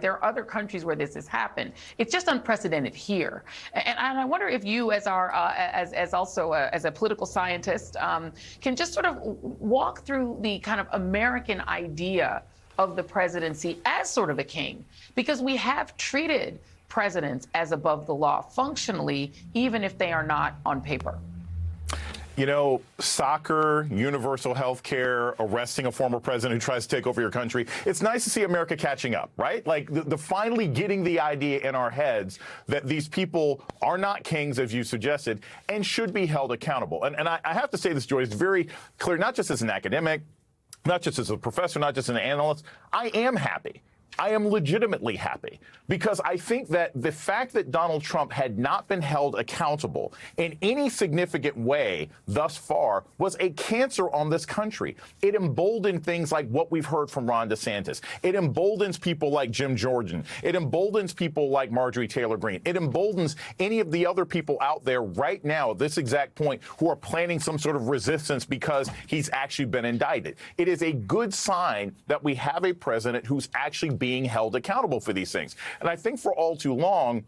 There are other countries where this has happened. It's just unprecedented here. And I wonder if you, as a political scientist, can just sort of walk through the kind of American idea of the presidency as sort of a king, because we have treated presidents as above the law functionally, even if they are not on paper. You know, soccer, universal health care, arresting a former president who tries to take over your country. It's nice to see America catching up, right? Like the finally getting the idea in our heads that these people are not kings, as you suggested, and should be held accountable. And I have to say this, Joy, it's very clear, not just as an academic, not just as a professor, not just an analyst. I am happy. I am legitimately happy, because I think that the fact that Donald Trump had not been held accountable in any significant way thus far was a cancer on this country. It emboldened things like what we've heard from Ron DeSantis. It emboldens people like Jim Jordan. It emboldens people like Marjorie Taylor Greene. It emboldens any of the other people out there right now at this exact point who are planning some sort of resistance because he's actually been indicted. It is a good sign that we have a president who's actually being held accountable for these things. And I think for all too long,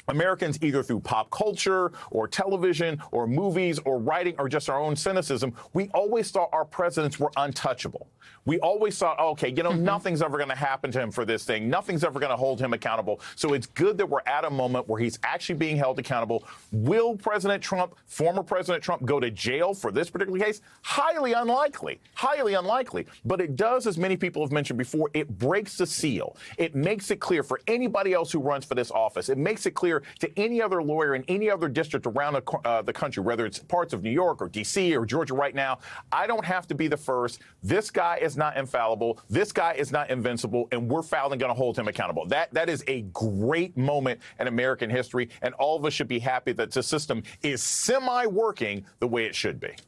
Americans, either through pop culture or television or movies or writing or just our own cynicism, we always thought our presidents were untouchable. We always thought, okay, you know, nothing's ever going to happen to him for this thing. Nothing's ever going to hold him accountable. So it's good that we're at a moment where he's actually being held accountable. Will President Trump, former President Trump, go to jail for this particular case? Highly unlikely. Highly unlikely. But it does, as many people have mentioned before, it breaks the seal. It makes it clear for anybody else who runs for this office. It makes it clear to any other lawyer in any other district around the country, whether it's parts of New York or D.C. or Georgia right now. I don't have to be the first. This guy is not infallible. This guy is not invincible, and we're finally going to hold him accountable. That is a great moment in American history, and all of us should be happy that the system is semi-working the way it should be.